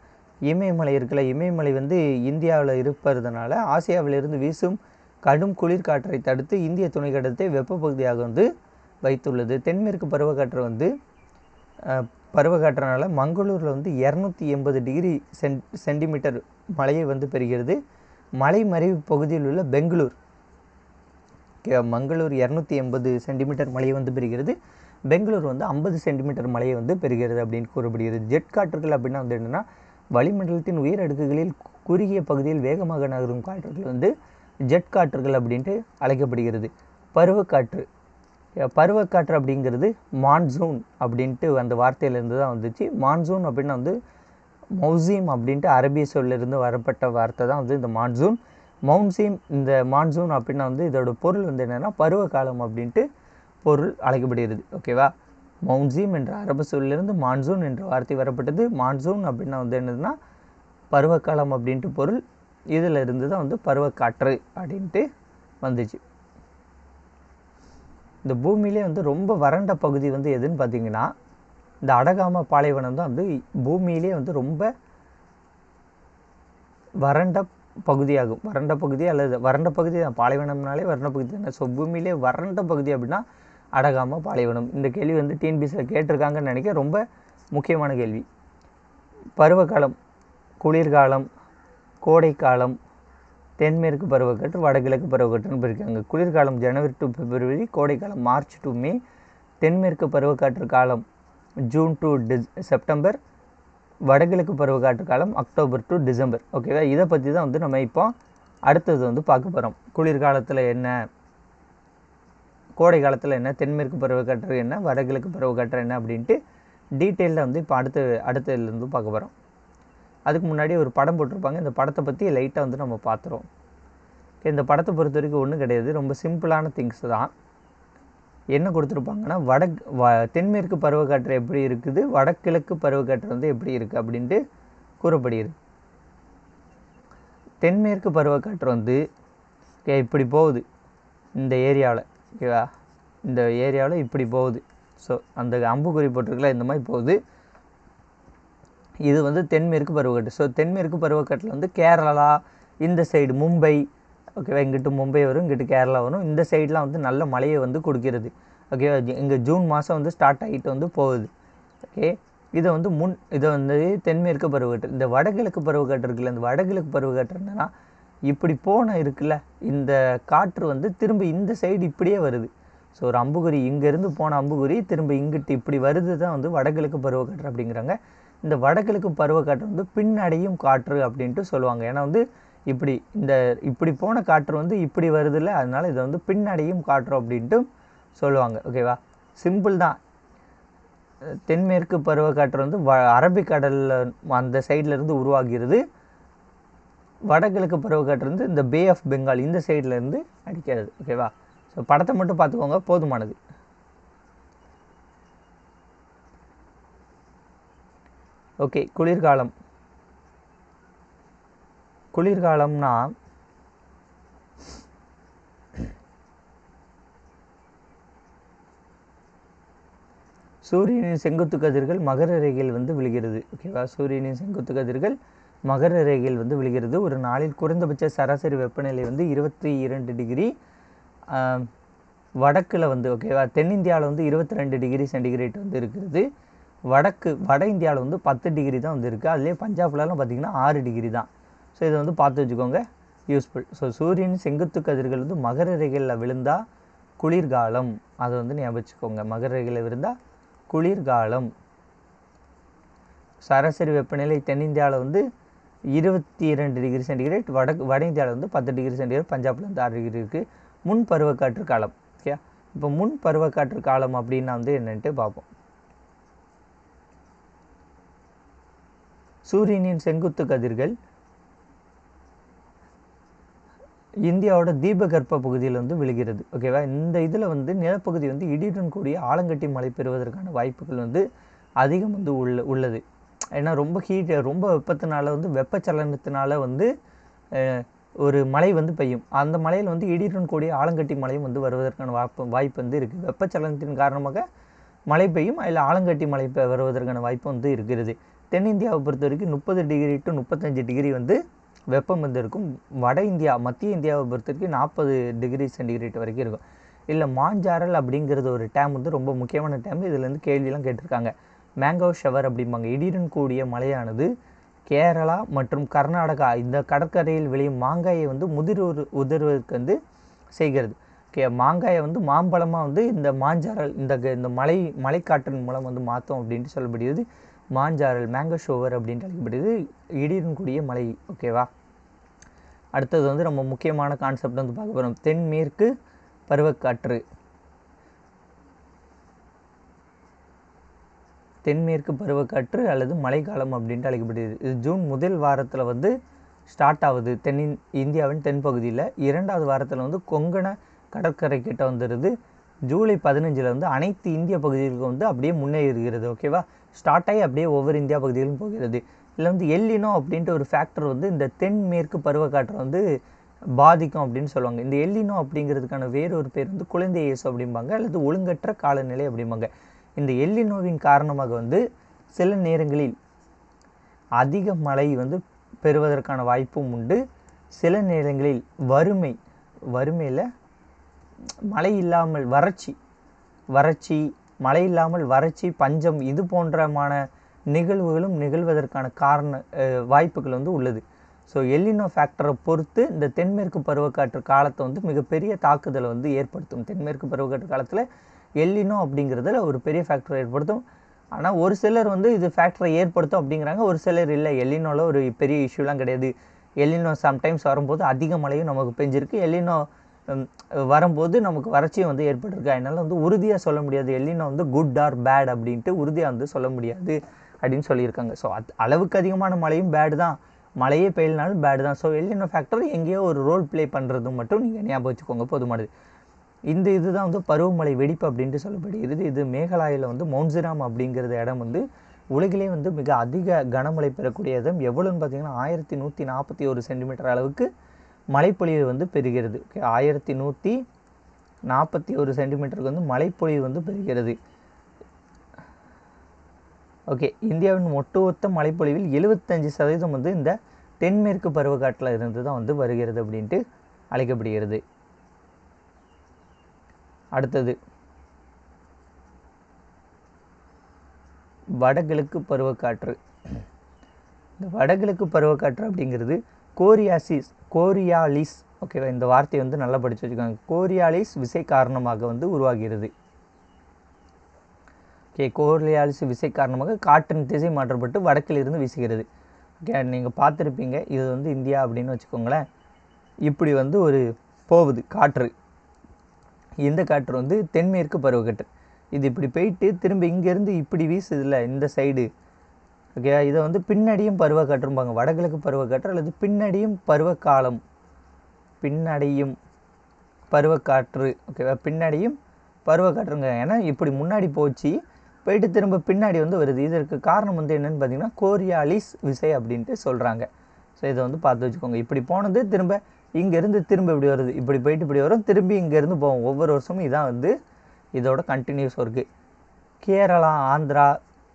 இமயமலை இருக்குல்ல, இமயமலை வந்து இந்தியாவில் இருப்பதுனால ஆசியாவிலிருந்து வீசும் கடும் குளிர்காற்றை தடுத்து இந்திய துணைக்கண்டத்தை வெப்ப பகுதியாக வந்து வைத்துள்ளது. தென்மேற்கு பருவக்காற்று வந்து பருவக்காற்றனால மங்களூரில் வந்து 280 டிகிரி சென்டிமீட்டர் மழையை வந்து பெறுகிறது. மலை மறைவு பகுதியில் உள்ள பெங்களூர் மங்களூர் 280 சென்டிமீட்டர் மழையை வந்து பெறுகிறது. பெங்களூர் வந்து 50 சென்டிமீட்டர் மழையை வந்து பெறுகிறது அப்படின்னு கூறப்படுகிறது. ஜெட் காற்றுகள் அப்படின்னா வந்து என்னென்னா வளிமண்டலத்தின் உயர் அடுக்குகளில் குறுகிய பகுதியில் வேகமாக நகரும் காற்றுகள் வந்து ஜெட் காற்றுகள் அப்படின்ட்டு அழைக்கப்படுகிறது. பருவக்காற்று அப்படிங்கிறது மான்சூன் அப்படின்ட்டு அந்த வார்த்தையிலேருந்து தான் வந்துச்சு. மான்சூன் அப்படின்னா வந்து மௌசீம் அப்படின்ட்டு அரபிய சொல்லிருந்து வரப்பட்ட வார்த்தை தான் வந்து இந்த மான்சூன். இந்த மான்சூன் அப்படின்னா வந்து இதோட பொருள் வந்து என்னென்னா பருவகாலம் அப்படின்ட்டு பொருள் அழைக்கப்படுகிறது. ஓகேவா, மௌசீம் என்ற அரபு சொல்லிருந்து மான்சூன் என்ற வார்த்தை வரப்பட்டது. மான்சூன் அப்படின்னா வந்து என்னதுன்னா பருவகாலம் அப்படின்ட்டு பொருள். இதில் இருந்து தான் வந்து பருவக்காற்று அப்படின்ட்டு வந்துச்சு. இந்த பூமியிலே வந்து ரொம்ப வறண்ட பகுதி வந்து எதுன்னு பார்த்தீங்கன்னா இந்த அடகாமா பாலைவனம் தான் வந்து பூமியிலே வந்து ரொம்ப வறண்ட பகுதியாகும். வறண்ட பகுதி அல்லது வறண்ட பகுதி தான், பாலைவனம்னாலே வறண்ட பகுதி தானே. ஸோ பூமியிலே வறண்ட பகுதி அப்படின்னா அடகாமா பாலைவனம். இந்த கேள்வி வந்து டிஎன்பிஎஸ்சியில் கேட்டிருக்காங்கன்னு நினைக்க ரொம்ப முக்கியமான கேள்வி. பருவகாலம், குளிர்காலம், கோடைக்காலம், தென்மேற்கு பருவக்காற்று, வடகிழக்கு பருவக்காற்றுன்னு பிரிக்காங்க. குளிர்காலம் ஜனவரி டு பிப்ரவரி, கோடைக்காலம் மார்ச் டு மே, தென்மேற்கு பருவக்காற்று காலம் ஜூன் டு செப்டம்பர், வடகிழக்கு பருவக்காற்று காலம் அக்டோபர் டு டிசம்பர். ஓகேவா, இதை பற்றி தான் வந்து நம்ம இப்போ அடுத்தது வந்து பார்க்க போகிறோம். குளிர்காலத்தில் என்ன, கோடை காலத்தில் என்ன, தென்மேற்கு பருவக்காற்று என்ன, வடகிழக்கு பருவக்காற்று என்ன அப்படின்ட்டு டீட்டெயிலில் வந்து இப்போ அடுத்ததுலேருந்து பார்க்க போகிறோம். அதுக்கு முன்னாடி ஒரு படம் போட்டிருப்பாங்க. இந்த படத்தை பற்றி லைட்டாக வந்து நம்ம பார்த்துருவோம். இந்த படத்தை பொறுத்த வரைக்கும் ஒன்றும் கிடையாது, ரொம்ப சிம்பிளான திங்ஸ் தான். என்ன கொடுத்துருப்பாங்கன்னா தென்மேற்கு பருவக்காற்று எப்படி இருக்குது, வடகிழக்கு பருவக்காற்று வந்து எப்படி இருக்குது அப்படின்ட்டு கூறப்படுகிறது. தென்மேற்கு பருவக்காற்று வந்து இப்படி போகுது இந்த ஏரியாவில். ஓகேவா, இந்த ஏரியாவில் இப்படி போகுது. ஸோ அந்த அம்புக்குறி போட்டிருக்கல, இந்த மாதிரி போகுது. இது வந்து தென்மேற்கு பருவக்காற்று. ஸோ தென்மேற்கு பருவக்காற்றில் வந்து கேரளா, இந்த சைடு மும்பை, ஓகேவா, இங்கிட்டு மும்பை வரும், இங்கிட்டு கேரளா வரும். இந்த சைட்லாம் வந்து நல்ல மழையை வந்து கொடுக்கிறது. ஓகேவா, இங்கே ஜூன் மாதம் வந்து ஸ்டார்ட் ஆகிட்டு வந்து போகுது. ஓகே, இதை வந்து தென்மேற்கு பருவக்காற்று. இந்த வடகிழக்கு பருவக்காற்று இருக்குல்ல, இந்த வடகிழக்கு பருவக்காற்று என்னன்னா இப்படி இருக்குல்ல, இந்த காற்று வந்து திரும்ப இந்த சைடு இப்படியே வருது. ஸோ ஒரு அம்புகுறி இங்கேருந்து போன அம்புகுறி திரும்ப இங்கிட்டு இப்படி வருது தான் வந்து வடகிழக்கு பருவக்காற்று அப்படிங்கிறாங்க. இந்த வடகிழக்கு பருவக்காற்று வந்து பின்னடையும் காற்று அப்படின்ட்டு சொல்லுவாங்க. ஏன்னா வந்து இப்படி போன காற்று வந்து இப்படி வருது இல்லை, அதனால இதை வந்து பின்னடையும் காற்று அப்படின்ட்டு சொல்லுவாங்க. ஓகேவா, சிம்பிள் தான். தென்மேற்கு பருவக்காற்று வந்து அரபிக்கடலில் அந்த சைட்லேருந்து உருவாகிறது. வடகிழக்கு பருவக்காற்று வந்து இந்த பே ஆஃப் பெங்கால் இந்த சைட்லேருந்து அடிக்கிறது. ஓகேவா, ஸோ படத்தை மட்டும் பார்த்துக்கோங்க, போதுமானது. ஓகே, குளிர்காலம்னா சூரியனின் செங்குத்து கதிர்கள் மகர ரேகையில் வந்து விழுகிறது. ஓகேவா, சூரியனின் செங்குத்து கதிர்கள் மகர ரேகையில் வந்து விழுகிறது. ஒரு நாளில் குறைந்தபட்ச சராசரி வெப்பநிலை வந்து 22 டிகிரி வடக்கில் வந்து, ஓகேவா, தென்னிந்தியாவில் வந்து 22 டிகிரி சென்டிகிரேட் வந்து இருக்கிறது. வட இந்தியாவில் வந்து 10 டிகிரி தான் வந்து இருக்குது. அதுலேயே பஞ்சாப்லலாம் பார்த்திங்கன்னா 6 டிகிரி தான். ஸோ இதை வந்து பார்த்து வச்சுக்கோங்க, யூஸ்ஃபுல். ஸோ சூரியன் செங்குத்து கதிர்கள் வந்து மகர ரேகையில் விழுந்தால் குளிர்காலம், அதை வந்து ஞாபகம் வச்சுக்கோங்க. மகர ரேகையில் விழுந்தால் குளிர்காலம். சராசரி வெப்பநிலை தென்னிந்தியாவில் வந்து 22 டிகிரி சென்டிகிரேட், வட இந்தியாவில் வந்து 10 டிகிரி சென்டிகிரேட், பஞ்சாபில் வந்து 6 டிகிரி இருக்குது. முன் பருவக்காற்று காலம். ஓகே, இப்போ முன் பருவக்காற்று காலம் அப்படின்னா வந்து என்னன்ட்டு பார்ப்போம். சூரியனின் செங்குத்து கதிர்கள் இந்தியாவோட தீபகற்ப பகுதியில் வந்து விழுகிறது. ஓகேவா, இந்த இதில் வந்து நிலப்பகுதி வந்து இடியுடன் கூடிய ஆலங்கட்டி மழை பெறுவதற்கான வாய்ப்புகள் வந்து அதிகம் வந்து உள்ளது. ஏன்னா ரொம்ப ரொம்ப வெப்பத்தினால வந்து வெப்பச்சலனத்தினால வந்து ஒரு மழை வந்து பெய்யும். அந்த மழையில் வந்து இடியுடன் கூடிய ஆலங்கட்டி மழையும் வந்து வருவதற்கான வாய்ப்பு வந்து இருக்குது. வெப்பச்சலனத்தின் காரணமாக மழை பெய்யும், அதில் ஆலங்கட்டி மழை வருவதற்கான வாய்ப்பு வந்து இருக்கிறது. தென்னிந்தியாவை பொறுத்த வரைக்கும் 30 டிகிரி டு 35 டிகிரி வந்து வெப்பம் வந்து இருக்கும். வட இந்தியா, மத்திய இந்தியாவை பொறுத்த வரைக்கும் 40 டிகிரி சென்டிகிரேட் வரைக்கும் இருக்கும். இல்லை மாஞ்சாரல் அப்படிங்கிறது ஒரு டேம் வந்து ரொம்ப முக்கியமான டேம். இதுலேருந்து கேள்வியெல்லாம் கேட்டிருக்காங்க. மேங்கோ ஷவர் அப்படிம்பாங்க. இடியுடன் கூடிய மழையானது கேரளா மற்றும் கர்நாடகா இந்த கடற்கரையில் விளையும் மாங்காயை வந்து உதிர்வதற்கு வந்து செய்கிறது. ஓகே, மாங்காயை வந்து மாம்பழமாக வந்து இந்த மாஞ்சாரல் இந்த மலைக்காற்றின் மூலம் வந்து மாற்றோம் அப்படின்ட்டு சொல்லப்படுகிறது. மாஞ்சாரல் மேங்கோ ஷோவர் அப்படின்ட்டு அழைக்கப்படுது, இடியுடன் கூடிய மலை. ஓகேவா. அடுத்தது வந்து நம்ம முக்கியமான கான்செப்ட் வந்து பார்க்க போகிறோம், தென்மேற்கு பருவக்காற்று. தென்மேற்கு பருவக்காற்று அல்லது மழைக்காலம் அப்படின்ட்டு அழைக்கப்படுகிறது. இது ஜூன் முதல் வாரத்தில் வந்து ஸ்டார்ட் ஆகுது இந்தியாவின் தென்பகுதியில். 2வது வாரத்தில் வந்து கொங்கண கடற்கரை கிட்ட வந்துடுது. ஜூலை 15 வந்து அனைத்து இந்திய பகுதிகளுக்கும் வந்து அப்படியே முன்னேறுகிறது. ஓகேவா. ஸ்டார்ட் ஆகி அப்படியே ஒவ்வொரு இந்தியா பகுதிகளும் போகிறது. இதில் வந்து எல்லினோ அப்படின்ட்டு ஒரு ஃபேக்டர் வந்து இந்த தென்மேற்கு பருவக்காற்றை வந்து பாதிக்கும் அப்படின்னு சொல்லுவாங்க. இந்த எல்லினோ அப்படிங்கிறதுக்கான வேறொரு பேர் வந்து குழந்தை இயேசு அப்படிம்பாங்க, அல்லது ஒழுங்கற்ற காலநிலை அப்படிம்பாங்க. இந்த எல்லினோவின் காரணமாக வந்து சில நேரங்களில் அதிக மழை வந்து பெறுவதற்கான வாய்ப்பும் உண்டு. சில நேரங்களில் வறுமையில் மழை இல்லாமல் வறட்சி, மழை இல்லாமல் வறட்சி, பஞ்சம், இது போன்றமான நிகழ்வுகளும் நிகழ்வதற்கான வாய்ப்புகள் வந்து உள்ளது. ஸோ எல்லினோ ஃபேக்டரை பொறுத்து இந்த தென்மேற்கு பருவக்காற்று காலத்தை வந்து மிகப்பெரிய தாக்குதலை வந்து ஏற்படுத்தும். தென்மேற்கு பருவக்காற்று காலத்தில் எல்லினோ அப்படிங்கிறதுல ஒரு பெரிய ஃபேக்டரை ஏற்படுத்தும். ஆனால் ஒரு சிலர் வந்து இது ஃபேக்டரை ஏற்படுத்தும் அப்படிங்கிறாங்க, ஒரு சிலர் இல்லை, எல்லினோவில் ஒரு பெரிய இஷ்யூலாம் கிடையாது. எல்லினோ சம்டைம்ஸ் வரும்போது அதிக மழையும் நமக்கு பெஞ்சிருக்கு, எல்லினோ வரும்போது நமக்கு வறட்சியும் வந்து ஏற்பட்டிருக்கு. அதனால் வந்து உறுதியாக சொல்ல முடியாது எல்லினோ வந்து குட் ஆர் பேட் அப்படின்ட்டு உறுதியாக வந்து சொல்ல முடியாது அப்படின்னு சொல்லியிருக்காங்க. ஸோ அளவுக்கு அதிகமான மழையும் பேடு தான், மழையே பெய்யலனாலும் பேடு தான். ஸோ எல்லினோ ஃபேக்டர் எங்கேயோ ஒரு ரோல் ப்ளே பண்ணுறது மட்டும் நீங்கள் ஞாபகம் வச்சுக்கோங்க, போதுமானது. இதுதான் வந்து பருவமழை வெடிப்பு அப்படின்ட்டு சொல்லப்படுகிறது. இது மேகாலயாவில் வந்து மவுண்ட்சிராம் அப்படிங்கிறது இடம் வந்து உலகிலே வந்து மிக அதிக கனமழை பெறக்கூடிய இடம். எவ்வளோன்னு பார்த்தீங்கன்னா 1141 சென்டிமீட்டர் அளவுக்கு மழைப்பொழிவு வந்து பெறுகிறது. 1141 சென்டிமீட்டருக்கு வந்து மழைப்பொழிவு வந்து பெறுகிறது. ஓகே, இந்தியாவின் ஒட்டுமொத்த மழைப்பொழிவில் 75% வந்து இந்த தென்மேற்கு பருவக்காற்றில் இருந்து தான் வந்து வருகிறது அப்படின்ட்டு அழைக்கப்படுகிறது. அடுத்தது வடகிழக்கு பருவக்காற்று. இந்த வடகிழக்கு பருவக்காற்று அப்படிங்கிறது கோரியாலிஸ், ஓகேவா, இந்த வார்த்தையை வந்து நல்லா படித்து வச்சுக்கோங்க. கோரியாலிஸ் விசை காரணமாக வந்து உருவாகிறது. ஓகே, கோரியாலிஸ் விசை காரணமாக காற்றின் திசை மாற்றப்பட்டு வடக்கில் இருந்து வீசுகிறது. ஓகே, நீங்கள் பார்த்துருப்பீங்க, இது வந்து இந்தியா அப்படின்னு வச்சுக்கோங்களேன். இப்படி வந்து ஒரு போகுது காற்று. இந்த காற்று வந்து தென்மேற்கு பருவக்காற்று. இது இப்படி போயிட்டு திரும்ப இங்கேருந்து இப்படி வீசுதில்ல இந்த சைடு. ஓகே, இதை வந்து பின்னடியும் பருவக்காற்றும்பாங்க. வடகிழக்கு பருவக்காற்று அல்லது பின்னடியும் பருவக்காற்று. ஓகேவா, பின்னடியும் பருவக்காற்றுங்க. ஏன்னா இப்படி முன்னாடி போயிட்டு திரும்ப பின்னாடி வந்து வருது. இதற்கு காரணம் வந்து என்னென்னு பார்த்தீங்கன்னா கோரியாலிஸ் விசை அப்படின்ட்டு சொல்கிறாங்க. ஸோ இதை வந்து பார்த்து வச்சுக்கோங்க. இப்படி போனது திரும்ப இங்கேருந்து திரும்ப இப்படி வருது, இப்படி போயிட்டு இப்படி வரும், திரும்பி இங்கேருந்து போவோம். ஒவ்வொரு வருஷமும் இதான் வந்து இதோட கண்டினியூஸ் ஒர்க்கு. கேரளா, ஆந்திரா,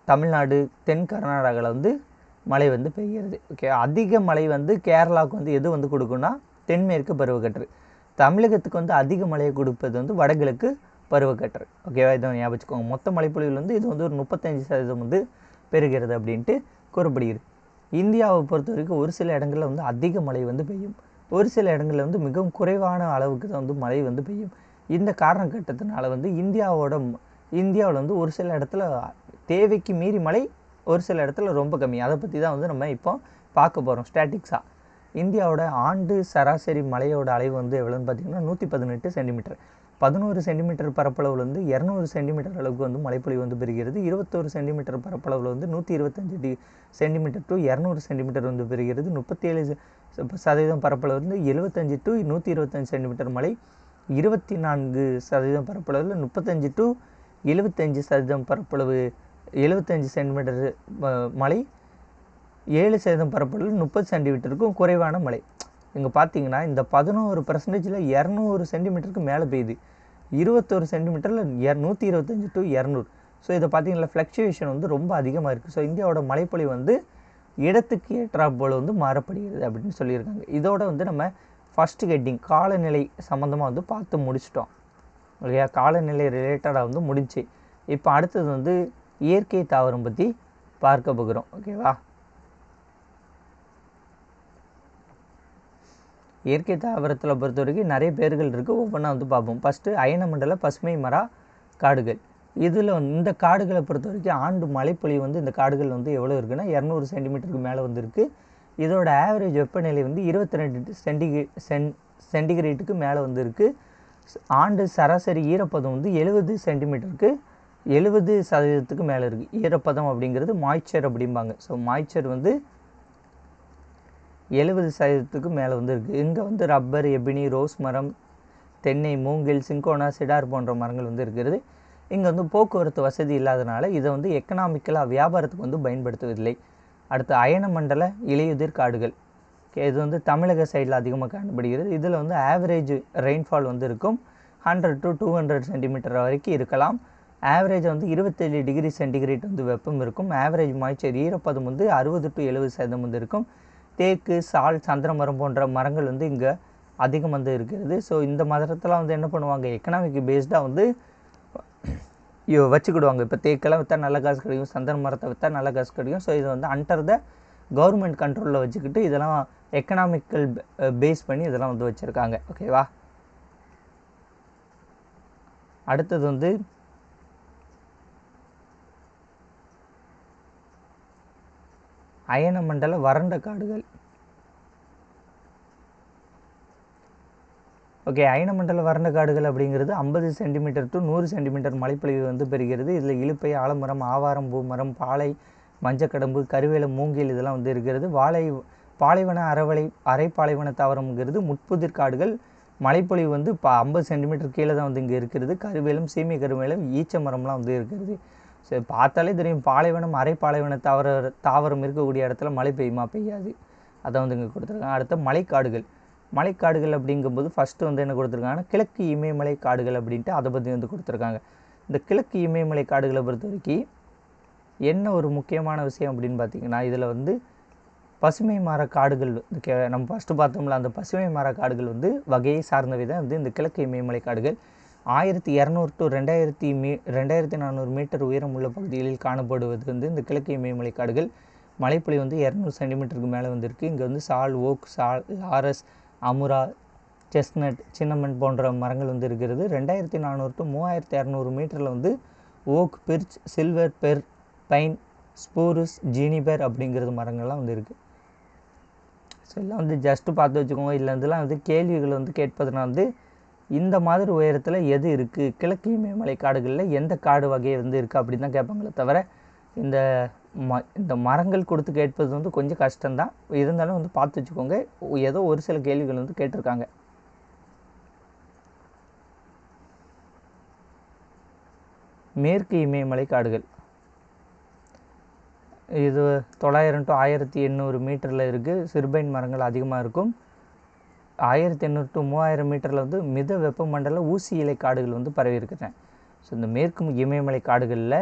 தமிழ்நாடு, தென் கர்நாடகாவில் வந்து மழை வந்து பெய்கிறது. ஓகே, அதிக மழை வந்து கேரளாவுக்கு வந்து எது வந்து கொடுக்குன்னா தென்மேற்கு பருவக்காற்று. தமிழகத்துக்கு வந்து அதிக மழையை கொடுப்பது வந்து வடகிழக்கு பருவக்காற்று. ஓகேவா, இதை ஞாபகம் வச்சுக்கோங்க. மொத்த மழைப்பொழிவில் வந்து இது வந்து ஒரு 35% வந்து பெறுகிறது அப்படின்ட்டு கூறப்படுகிறது. இந்தியாவை பொறுத்த வரைக்கும் ஒரு சில இடங்களில் வந்து அதிக மழை வந்து பெய்யும், ஒரு சில இடங்களில் வந்து மிகவும் குறைவான அளவுக்கு தான் வந்து மழை வந்து பெய்யும். இந்த காரணக்கட்டத்தினால வந்து இந்தியாவில் வந்து ஒரு சில இடத்துல தேவைக்கு மீறி மழை, ஒரு சில இடத்துல ரொம்ப கம்மி. அதை பற்றி தான் வந்து நம்ம இப்போ பார்க்க போகிறோம் ஸ்டாட்டிக்ஸாக. இந்தியாவோட ஆண்டு சராசரி மழையோட அளவு வந்து எவ்வளோன்னு பார்த்தீங்கன்னா 118 சென்டிமீட்டர். 11 சென்டிமீட்டர் பரப்பளவில் வந்து 200 சென்டிமீட்டர் அளவுக்கு வந்து மழைப்பொழிவு வந்து பெறுகிறது. 21 சென்டிமீட்டர் பரப்பளவில் வந்து 125 சென்டிமீட்டர் டு 200 சென்டிமீட்டர் வந்து பெறுகிறது. 37% பரப்பளவு வந்து 75 டு 125 சென்டிமீட்டர் மழை. 24% பரப்பளவில் 35 டு 75% பரப்பளவு 75 சென்டிமீட்டர் மழை. 7% பரப்பளவில் 30 சென்டிமீட்டருக்கும் குறைவான மழை. இங்கே பார்த்தீங்கன்னா இந்த 11% 200 சென்டிமீட்டருக்கு மேலே பெய்யுது, 21 சென்டிமீட்டரில் 125 டு 200. ஸோ இதை பார்த்தீங்கன்னா ஃப்ளக்சுவேஷன் வந்து ரொம்ப அதிகமாக இருக்குது. ஸோ இந்தியாவோட மழைப்பொழிவு வந்து இடத்துக்கு ஏற்றாற்போல் வந்து மாறப்படுகிறது அப்படின்னு சொல்லியிருக்காங்க. இதோட வந்து நம்ம ஃபஸ்ட்டு ஹெட்டிங் காலநிலை சம்மந்தமாக வந்து பார்த்து முடிச்சிட்டோம் இல்லையா. காலநிலை ரிலேட்டடாக வந்து முடிஞ்சு. இப்போ அடுத்தது வந்து இயற்கை தாவரம் பற்றி பார்க்க போகிறோம். ஓகேவா, இயற்கை தாவரத்தில் பொறுத்த வரைக்கும் நிறைய பேர்கள் இருக்குது, ஒவ்வொன்றா வந்து பார்ப்போம். ஃபஸ்ட்டு அயன மண்டல பசுமை மர காடுகள். இதில் இந்த காடுகளை பொறுத்த வரைக்கும் ஆண்டு மழைப்பொழிவு வந்து இந்த காடுகள் வந்து எவ்வளோ இருக்குன்னா 200 சென்டிமீட்டருக்கு மேலே வந்து இருக்குது. இதோட ஆவரேஜ் வெப்பநிலை வந்து 22 சென்டிகிரேட்டுக்கு மேலே வந்து இருக்குது. ஆண்டு சராசரி ஈரப்பதம் வந்து 70 சென்டிமீட்டருக்கு 70% மேலே இருக்குது. ஈரப்பதம் அப்படிங்கிறது மாய்ச்சர் அப்படிம்பாங்க. ஸோ மாய்ச்சர் வந்து 70% மேலே வந்து இருக்குது. இங்கே வந்து ரப்பர், எபினி, ரோஸ் மரம், தென்னை, மூங்கில், சிங்கோனா, சிடார் போன்ற மரங்கள் வந்து இருக்கிறது. இங்கே வந்து போக்குவரத்து வசதி இல்லாதனால இதை வந்து எக்கனாமிக்கலாக வியாபாரத்துக்கு வந்து பயன்படுத்துவதில்லை. அடுத்து அயன மண்டல இலையுதிர் காடுகள். இது வந்து தமிழக சைடில் அதிகமாக காணப்படுகிறது. இதில் வந்து ஆவரேஜ் ரெயின்ஃபால் வந்து இருக்கும் 100 to 200 சென்டிமீட்டர் வரைக்கும் இருக்கலாம். ஆவரேஜ் வந்து 27 டிகிரி சென்டிகிரேட் வந்து வெப்பம் இருக்கும். ஆவரேஜ் மாய்ச்சர் ஈரப்பதம் வந்து 60 to 70% வந்து இருக்கும். தேக்கு, சால், சந்திர மரம் போன்ற மரங்கள் வந்து இங்கே அதிகம் வந்து இருக்கிறது. ஸோ இந்த மரத்தெல்லாம் வந்து என்ன பண்ணுவாங்க, எக்கனாமிக் பேஸ்டாக வந்து வச்சுக்கிடுவாங்க. இப்போ தேக்கெல்லாம் விற்றா நல்ல காசு கிடைக்கும், சந்தன மரத்தை விற்றா நல்ல காசு கிடைக்கும். ஸோ இதை வந்து அண்டர் த கவர்மெண்ட் கண்ட்ரோலில் வச்சுக்கிட்டு இதெல்லாம் எக்கனாமிக்கல் பேஸ் பண்ணி இதெல்லாம் வந்து வச்சுருக்காங்க. ஓகேவா. அடுத்தது வந்து அயன மண்டல வறண்ட காடுகள். ஓகே, அயன மண்டல வறண்ட காடுகள் அப்படிங்கிறது 50 சென்டிமீட்டர் to 100 சென்டிமீட்டர் மழைப்பொழிவு வந்து பெறுகிறது. இதில் இலுப்பை, ஆலமரம், ஆவாரம், பூமரம், பாலை, மஞ்சக்கடம்பு, கருவேல, மூங்கில் இதெல்லாம் வந்து இருக்கிறது. பாலைவன அரை பாலைவன தாவரம்ங்கிறது முட்புதிர் காடுகள். மழைப்பொழிவு வந்து 50 சென்டிமீட்டர் கீழே தான் வந்து இங்கே இருக்கிறது. கருவேலம், சீமை கருவேலம், ஈச்ச மரம்லாம் வந்து இருக்கிறது. சரி, பார்த்தாலே தெரியும் பாலைவனம் அரை பாலைவன தாவரம் இருக்கக்கூடிய இடத்துல மழை பெய்யுமா, பெய்யாது. அதை வந்து இங்கே கொடுத்துருக்காங்க. அடுத்த மலைக்காடுகள். மலைக்காடுகள் அப்படிங்கும்போது ஃபஸ்ட்டு வந்து என்ன கொடுத்துருக்காங்கன்னா கிழக்கு இமயமலை காடுகள் அப்படின்ட்டு அதை பற்றி வந்து கொடுத்துருக்காங்க. இந்த கிழக்கு இமயமலை காடுகளை பொறுத்த வரைக்கும் என்ன ஒரு முக்கியமான விஷயம் அப்படின்னு பார்த்திங்கன்னா, இதில் வந்து பசுமை மர காடுகள் நம்ம ஃபஸ்ட்டு பார்த்தோம்ல, அந்த பசுமை மர காடுகள் வந்து வகையை சார்ந்தவை தான் வந்து இந்த கிழக்கு இமயமலை காடுகள். 1200 to 2400 மீட்டர் உயரம் உள்ள பகுதிகளில் காணப்படுவது வந்து இந்த கிழக்கு இமயமலை காடுகள். மழைப்பொழிவு வந்து 200 சென்டிமீட்டருக்கு மேலே வந்துருக்கு. இங்கே வந்து sal, oak, laurus, amura, chestnut, cinnamon போன்ற மரங்கள் வந்து இருக்கிறது. 2400 to 3200 மீட்டரில் வந்து oak, birch, silver, fir, pine, spruce, juniper அப்படிங்கிறது மரங்கள்லாம் வந்து இருக்குது. ஸோ எல்லாம் வந்து ஜஸ்ட்டு பார்த்து வச்சுக்கோங்க. இல்லை இதெல்லாம் வந்து கேள்விகள் வந்து கேட்பதுனா வந்து இந்த மாதிரி உயரத்தில் எது இருக்குது, கிழக்கு இமயமலை காடுகளில் எந்த காடு வகை வந்து இருக்குது அப்படின்னு தான் கேட்பாங்களே தவிர இந்த மரங்கள் கொடுத்து கேட்பது வந்து கொஞ்சம் கஷ்டம்தான். இருந்தாலும் வந்து பார்த்து வச்சுக்கோங்க. ஏதோ ஒரு சில கேள்விகள் வந்து கேட்டிருக்காங்க. மேற்கு இமயமலை காடுகள். இது 900 to 1800 மீட்டரில் இருக்குது. சிறுபைன் மரங்கள் அதிகமாக இருக்கும். 1800 to 3000 மீட்டரில் வந்து மித வெப்பமண்டல ஊசி இலை காடுகள் வந்து பரவி இருக்கிறேன். ஸோ இந்த மேற்கு இமயமலை காடுகளில்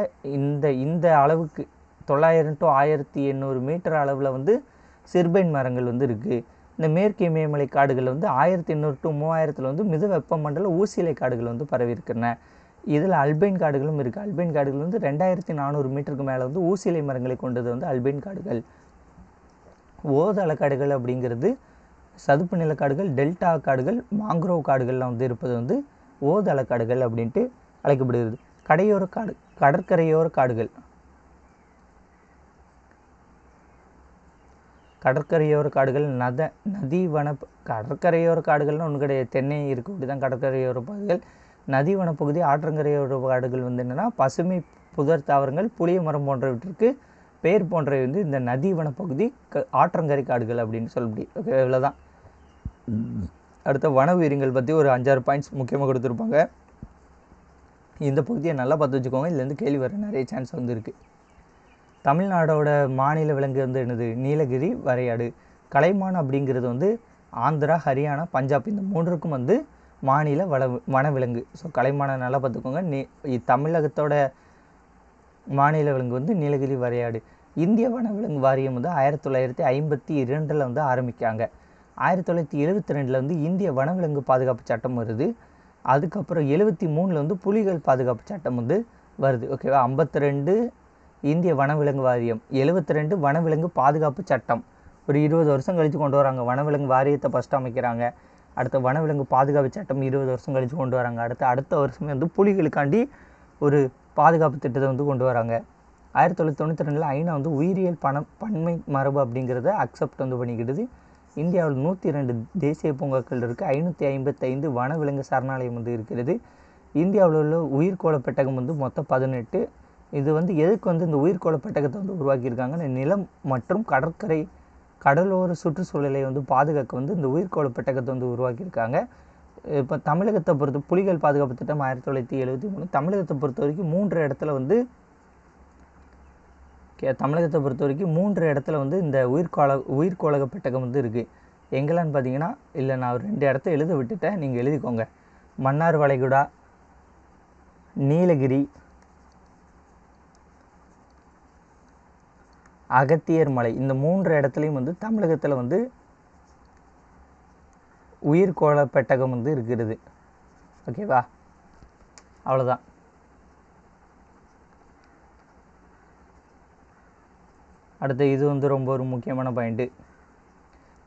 இந்த அளவுக்கு 900 to 1800 மீட்டர் அளவில் வந்து சிறுபைன் மரங்கள் வந்து இருக்குது. இந்த மேற்கு இமயமலை காடுகளில் வந்து 1800 to 3000 வந்து மித வெப்பமண்டல ஊசி இலை காடுகள் வந்து பரவி இருக்கிறன. இதில் அல்பைன் காடுகளும் இருக்குது. அல்பைன் காடுகள் வந்து 2400 மீட்டருக்கு மேலே வந்து ஊசிலை மரங்களை கொண்டது வந்து அல்பைன் காடுகள். ஓதள காடுகள் அப்படிங்கிறது சதுப்பு நிலக்காடுகள், டெல்டா காடுகள், மாங்க்ரோவ் காடுகள்லாம் வந்து இருப்பது வந்து ஓதள காடுகள் அப்படின்ட்டு அழைக்கப்படுகிறது. கடற்கரையோர காடுகள். கடற்கரையோர காடுகள் நதி வன கடற்கரையோர காடுகள்னு ஒன்று கிடையாது. தென்னை இருக்கக்கூடிய தான் கடற்கரையோர பகுதிகள். நதி வனப்பகுதி, ஆற்றங்கரையோர காடுகள் வந்து என்னென்னா பசுமை புதர் தாவரங்கள், புளிய மரம் போன்றவற்றிற்கு பெயர் போன்றவை வந்து இந்த நதி வனப்பகுதி, ஆற்றங்கரை காடுகள் அப்படின்னு சொல்ல முடியும். ஓகே, இவ்வளோதான். அடுத்த வன உயிரினங்கள் பற்றி ஒரு 5-6 பாயிண்ட்ஸ் முக்கியமாக கொடுத்துருப்பாங்க. இந்த பகுதியை நல்லா பார்த்து வச்சுக்கோங்க. இதுலேருந்து கேள்வி வர நிறைய சான்ஸ் வந்து இருக்குது. தமிழ்நாடோட மாநில விலங்கு வந்து என்னது, நீலகிரி வரையாடு. கலைமான் அப்படிங்கிறது வந்து ஆந்திரா, ஹரியானா, பஞ்சாப் இந்த மூன்றுக்கும் வந்து மாநில வனவிலங்கு. ஸோ கலைமானை நல்லா பார்த்துக்கோங்க. தமிழகத்தோட மாநில விலங்கு வந்து நீலகிரி வரையாடு. இந்திய வனவிலங்கு வாரியம் வந்து 1952 வந்து ஆரம்பிக்காங்க. 1972 வந்து இந்திய வனவிலங்கு பாதுகாப்பு சட்டம் வருது. அதுக்கப்புறம் 73 வந்து புலிகள் பாதுகாப்பு சட்டம் வந்து வருது. ஓகேவா. 52 இந்திய வனவிலங்கு வாரியம், 72 வனவிலங்கு பாதுகாப்பு சட்டம், ஒரு 20 வருஷம் கழித்து கொண்டு வராங்க. வனவிலங்கு வாரியத்தை ஃபஸ்ட்டு அமைக்கிறாங்க. அடுத்த வனவிலங்கு பாதுகாப்பு சட்டம் 20 வருஷம் கழித்து கொண்டு வராங்க. அடுத்த வருஷமே வந்து புலிகளுக்காண்டி ஒரு பாதுகாப்பு திட்டத்தை வந்து கொண்டு வராங்க. 1992 ஐநா வந்து உயிரியல் பன்மை மரபு அப்படிங்கிறத அக்செப்ட் வந்து பண்ணிக்கிடுது. இந்தியாவில் 102 தேசிய பூங்காக்கள் இருக்குது. 555 வனவிலங்கு சரணாலயம் வந்து இருக்கிறது. இந்தியாவில் உள்ள உயிர்கோள பெட்டகம் வந்து மொத்தம் 18. இது வந்து எதுக்கு வந்து இந்த உயிர்கோள பெட்டகத்தை வந்து உருவாக்கியிருக்காங்கன்னா, நிலம் மற்றும் கடலோர சுற்றுச்சூழலை வந்து பாதுகாக்க வந்து இந்த உயிர்கோள பெட்டகத்தை வந்து உருவாக்கியிருக்காங்க. இப்போ தமிழகத்தை புலிகள் பாதுகாப்பு திட்டம் 1973. தமிழகத்தை பொறுத்த வரைக்கும் 3 இடத்துல வந்து இந்த உயிர்கோள பெட்டகம் வந்து இருக்குது. எங்கெல்லான்னு பார்த்தீங்கன்னா, இல்லை நான் ஒரு 2 இடத்த எழுத விட்டுட்டேன், நீங்கள் எழுதிக்கோங்க. மன்னார் வளைகுடா, நீலகிரி, அகத்தியர் மலை, இந்த 3 இடத்துலையும் வந்து தமிழகத்தில் வந்து உயிர்கோள பெட்டகம் வந்து இருக்கிறது. ஓகேவா? அவ்வளோதான். அடுத்து இது வந்து ரொம்ப ஒரு முக்கியமான பாயிண்ட்டு.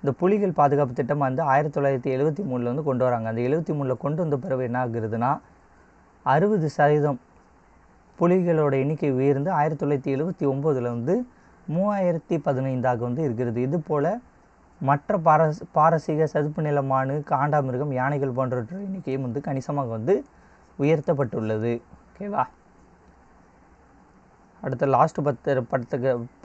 இந்த புலிகள் பாதுகாப்பு திட்டம் வந்து 1973 வந்து கொண்டு வராங்க. அந்த 73 கொண்டு வந்த பிறகு என்ன ஆகுறதுன்னா, 60% புலிகளோட எண்ணிக்கை உயர்ந்து 1979 வந்து 3015 வந்து இருக்கிறது. இது போல் மற்ற பாரசீக சதுப்பு நில மானு, காண்டாமிருகம், யானைகள் போன்றவற்றை எண்ணிக்கையும் வந்து கணிசமாக வந்து உயர்த்தப்பட்டுள்ளது. ஓகேவா? அடுத்த லாஸ்ட்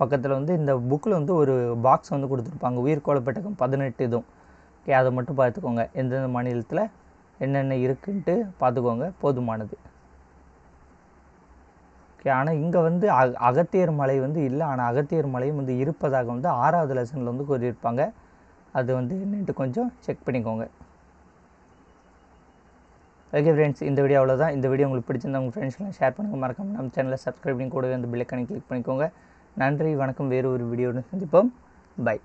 பக்கத்தில் வந்து இந்த புக்கில் வந்து ஒரு பாக்ஸ் வந்து கொடுத்துருப்பாங்க. உயிர்கோள பெட்டகம் 18 இதுவும். ஓகே, அதை மட்டும் பார்த்துக்கோங்க. எந்தெந்த மாநிலத்தில் என்னென்ன இருக்குன்ட்டு பார்த்துக்கோங்க, போதுமானது. ஓகே, ஆனால் இங்கே வந்து அகத்தியர் மலை வந்து இல்லை, ஆனால் அகத்தியர் மலையும் வந்து இருப்பதாக வந்து 6வது லெசனில் வந்து கூறியிருப்பாங்க. அது வந்து என்னன்ட்டு கொஞ்சம் செக் பண்ணிக்கோங்க. ஓகே ஃப்ரெண்ட்ஸ், இந்த வீடியோ அவ்வளோதான். இந்த வீடியோ உங்களுக்கு பிடிச்சிருந்தா உங்கள் ஃப்ரெண்ட்ஸ்லாம் ஷேர் பண்ணுங்கள். மறக்காமல் நம்ம சேனலை சப்ஸ்கிரைப் பண்ணி கூடவே அந்த பெல் ஐகானை கிளிக் பண்ணிக்கோங்க. நன்றி, வணக்கம். வேறு ஒரு வீடியோன்னு சந்திப்போம். பை.